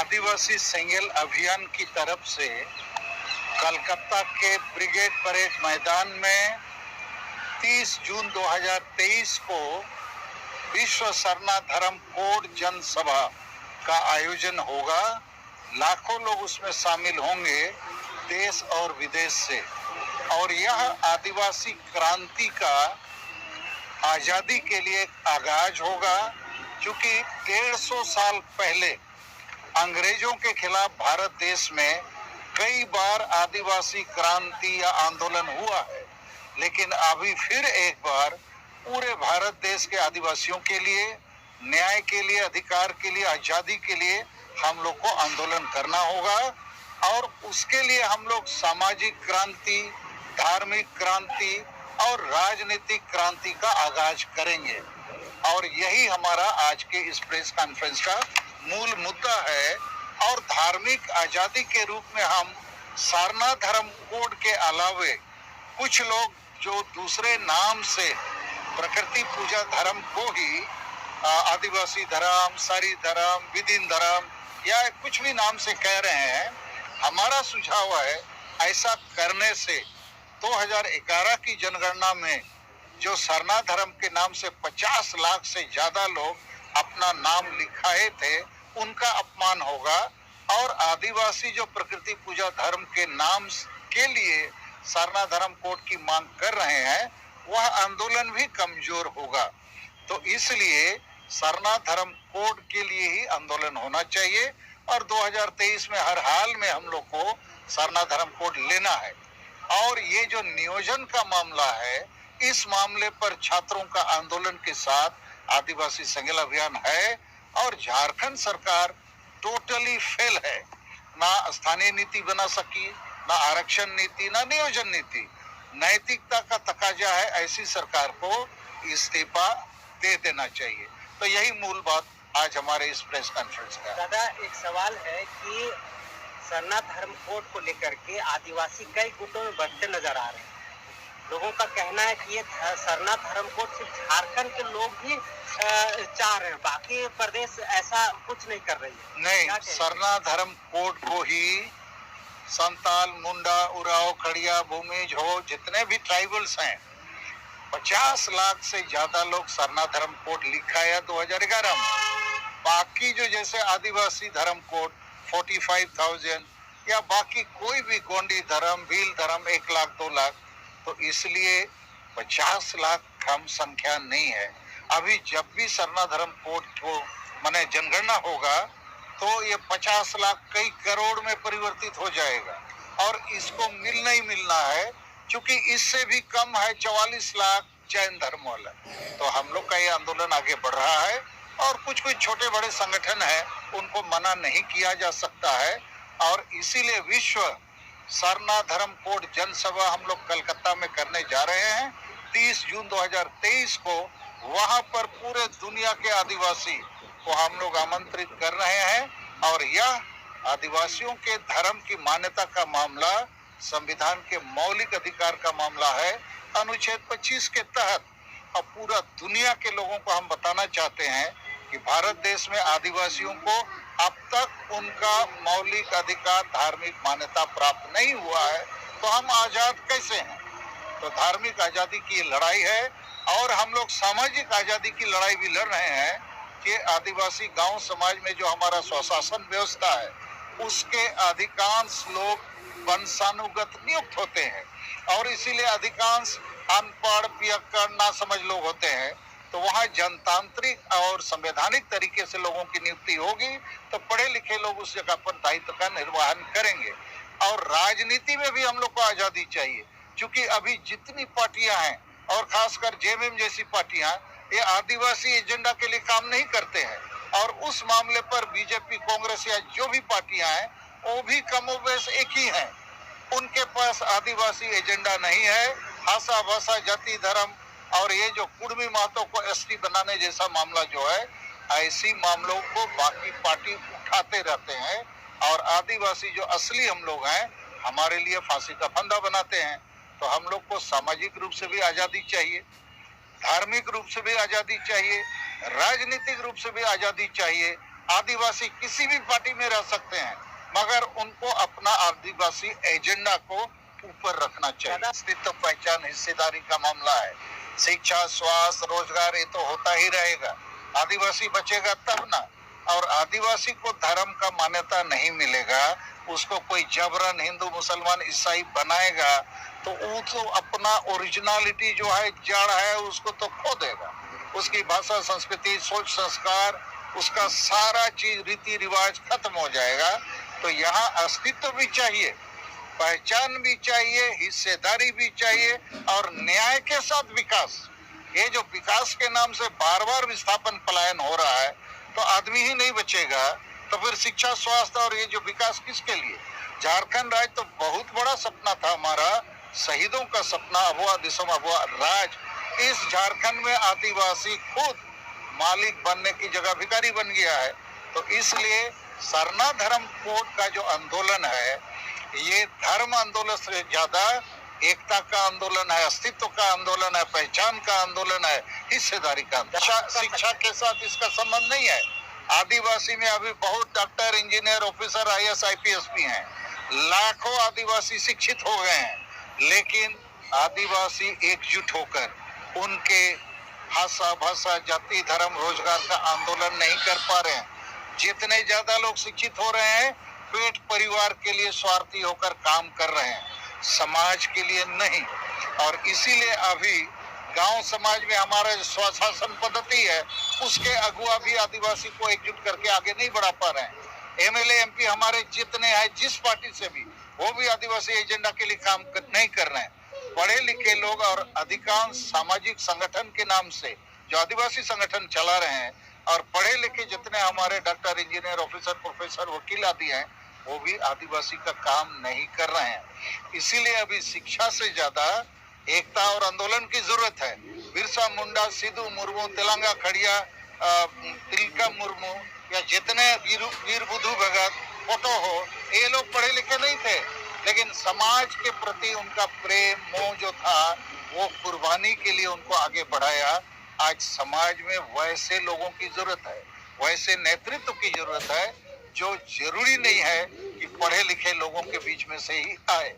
आदिवासी सेंगेल अभियान की तरफ से कलकत्ता के ब्रिगेड परेड मैदान में 30 जून 2023 को विश्व सरना धर्म कोड जनसभा का आयोजन होगा। लाखों लोग उसमें शामिल होंगे देश और विदेश से, और यह आदिवासी क्रांति का आजादी के लिए एक आगाज होगा। क्योंकि 150 साल पहले अंग्रेजों के खिलाफ भारत देश में कई बार आदिवासी क्रांति या आंदोलन हुआ है, लेकिन अभी फिर एक बार पूरे भारत देश के आदिवासियों के लिए, न्याय के लिए, अधिकार के लिए, आजादी के लिए हम लोग को आंदोलन करना होगा। और उसके लिए हम लोग सामाजिक क्रांति, धार्मिक क्रांति और राजनीतिक क्रांति का आगाज करेंगे। और यही हमारा आज के इस प्रेस कॉन्फ्रेंस का मूल मुद्दा है। और धार्मिक आजादी के रूप में हम सारना धर्म कोड के अलावे कुछ लोग जो दूसरे नाम से प्रकृति पूजा धर्म को ही आदिवासी धर्म, सारी धर्म, विदिन धर्म या कुछ भी नाम से कह रहे हैं, हमारा सुझाव है ऐसा करने से 2011 की जनगणना में जो सरना धर्म के नाम से 50 लाख से ज्यादा लोग अपना नाम लिखाए थे, उनका अपमान होगा। और आदिवासी जो प्रकृति पूजा धर्म के नाम के लिए सरना धर्म कोड की मांग कर रहे हैं, वह आंदोलन भी कमजोर होगा। तो इसलिए सरना धर्म कोड के लिए ही आंदोलन होना चाहिए। और 2023 में हर हाल में हम लोग को सरना धर्म कोड लेना है। और ये जो नियोजन का मामला है, इस मामले पर छात्रों का आंदोलन के साथ आदिवासी सेंगेल अभियान है। और झारखंड सरकार टोटली फेल है, ना स्थानीय नीति बना सकी, ना आरक्षण नीति, ना नियोजन नीति। नैतिकता का तकाजा है, ऐसी सरकार को इस्तीफा दे देना चाहिए। तो यही मूल बात आज हमारे इस प्रेस कॉन्फ्रेंस का। दादा, एक सवाल है कि सरना धर्म कोड को लेकर के आदिवासी कई गुटों में बढ़ते नजर आ रहे हैं। लोगों का कहना है कि ये सरना धर्म कोड सिर्फ झारखंड के लोग ही चाह रहे हैं, बाकी प्रदेश ऐसा कुछ नहीं कर रही है। नहीं, सरना धर्म कोड को ही संताल, मुंडा, उराव, खड़िया, भूमिज हो, जितने भी ट्राइबल्स हैं, 50 लाख से ज्यादा लोग सरना धर्म कोड लिखा है 2011 में। बाकी जो जैसे आदिवासी धर्म कोड 45,000 या बाकी कोई भी गोंडी धर्म, भील धर्म 1 लाख 2 लाख, तो इसलिए 50 लाख कम संख्या नहीं है। अभी जब भी सरना धर्म कोड को माने जनगणना होगा तो ये 50 लाख कई करोड़ में परिवर्तित हो जाएगा। और इसको मिलना ही मिलना है, क्योंकि इससे भी कम है 44 लाख जैन धर्म वाला। तो हम लोग का ये आंदोलन आगे बढ़ रहा है। और कुछ कुछ छोटे बड़े संगठन हैं, उनको मना नहीं किया जा सकता है। और इसीलिए विश्व सरना धर्म कोड जनसभा हम लोग कलकत्ता में करने जा रहे हैं 30 जून 2023 को। वहां पर पूरे दुनिया के आदिवासी को हम लोग आमंत्रित कर रहे हैं। और यह आदिवासियों के धर्म की मान्यता का मामला संविधान के मौलिक अधिकार का मामला है, अनुच्छेद 25 के तहत। और पूरा दुनिया के लोगों को हम बताना चाहते हैं कि भारत देश में आदिवासियों को अब तक उनका मौलिक अधिकार, धार्मिक मान्यता प्राप्त नहीं हुआ है, तो हम आजाद कैसे हैं। तो धार्मिक आजादी की लड़ाई है। और हम लोग सामाजिक आजादी की लड़ाई भी लड़ रहे हैं कि आदिवासी गांव समाज में जो हमारा स्वशासन व्यवस्था है, उसके अधिकांश लोग वंशानुगत नियुक्त होते हैं। और इसीलिए अधिकांश अनपढ़, पियक्कड़, नासमझ लोग होते हैं। तो वहाँ जनतांत्रिक और संवैधानिक तरीके से लोगों की नियुक्ति होगी, तो पढ़े लिखे लोग उस जगह पर दायित्व का निर्वहन करेंगे। और राजनीति में भी हम लोग को आजादी चाहिए, क्योंकि अभी जितनी पार्टियां हैं, और खासकर जेएमएम जैसी पार्टियां, ये आदिवासी एजेंडा के लिए काम नहीं करते हैं। और उस मामले पर बीजेपी, कांग्रेस या जो भी पार्टियां हैं, वो भी कमोबेश एक ही हैं। उनके पास आदिवासी एजेंडा नहीं है। भाषा, भाषा, जाति, धर्म और ये जो कुर्मी महतो को एसटी बनाने जैसा मामला जो है, ऐसी मामलों को बाकी पार्टी उठाते रहते हैं। और आदिवासी जो असली हम लोग हैं, हमारे लिए फांसी का फंदा बनाते हैं। तो हम लोग को सामाजिक रूप से भी आजादी चाहिए, धार्मिक रूप से भी आजादी चाहिए, राजनीतिक रूप से भी आजादी चाहिए। आदिवासी किसी भी पार्टी में रह सकते हैं, मगर उनको अपना आदिवासी एजेंडा को ऊपर रखना चाहिए। अस्तित्व, पहचान, हिस्सेदारी का मामला है। शिक्षा, स्वास्थ्य, रोजगार ये तो होता ही रहेगा। आदिवासी बचेगा तब ना। और आदिवासी को धर्म का मान्यता नहीं मिलेगा, उसको कोई जबरन हिंदू, मुसलमान, ईसाई बनाएगा तो वो तो अपना ओरिजिनलिटी जो है, जड़ है, उसको तो खो देगा। उसकी भाषा, संस्कृति, सोच, संस्कार, उसका सारा चीज, रीति रिवाज खत्म हो जाएगा। तो यहाँ अस्तित्व भी चाहिए, पहचान भी चाहिए, हिस्सेदारी भी चाहिए और न्याय के साथ विकास। ये जो विकास के नाम से बार बार विस्थापन पलायन हो रहा है, तो आदमी ही नहीं बचेगा तो फिर शिक्षा, स्वास्थ्य और ये जो विकास किसके लिए? झारखंड राज्य तो बहुत बड़ा सपना था हमारा, शहीदों का सपना, अबुआ दिसम अबुआ राज। इस झारखंड में आदिवासी खुद मालिक बनने की जगह भिखारी बन गया है। तो इसलिए सरना धर्म कोड का जो आंदोलन है, ये धर्म आंदोलन से ज्यादा एकता का आंदोलन है, अस्तित्व का आंदोलन है, पहचान का आंदोलन है, हिस्सेदारी का आंदोलन। शिक्षा के साथ इसका संबंध नहीं है। आदिवासी में अभी बहुत doctor, engineer, officer, IAS, IPS भी हैं। लाखों आदिवासी शिक्षित हो गए हैं, लेकिन आदिवासी एकजुट होकर उनके भाषा, जाति, धर्म, रोजगार का आंदोलन नहीं कर पा रहे हैं। जितने ज्यादा लोग शिक्षित हो रहे हैं, पेट परिवार के लिए स्वार्थी होकर काम कर रहे हैं, समाज के लिए नहीं। और इसीलिए अभी गांव समाज में हमारा जो स्वशासन पद्धति है, उसके अगुआ भी आदिवासी को एकजुट करके आगे नहीं बढ़ा पा रहे हैं। MLA MP हमारे जितने हैं, जिस पार्टी से भी, वो भी आदिवासी एजेंडा के लिए काम नहीं कर रहे हैं। पढ़े लिखे लोग और अधिकांश सामाजिक संगठन के नाम से जो आदिवासी संगठन चला रहे हैं, और पढ़े लिखे जितने हमारे डॉक्टर, इंजीनियर, ऑफिसर, प्रोफेसर, वकील आदि हैं, वो भी आदिवासी का काम नहीं कर रहे हैं। इसीलिए अभी शिक्षा से ज्यादा एकता और आंदोलन की जरूरत है। बिरसा मुंडा, सिद्धू मुर्मू, तेलंगा खड़िया, तिलका मुर्मू या जितने वीर बुद्धू भगत, फोटो हो, ये लोग पढ़े लिखे नहीं थे, लेकिन समाज के प्रति उनका प्रेम, मोह जो था, वो कुर्बानी के लिए उनको आगे बढ़ाया। आज समाज में वैसे लोगों की जरूरत है, वैसे नेतृत्व की जरूरत है, जो जरूरी नहीं है कि पढ़े लिखे लोगों के बीच में से ही आए।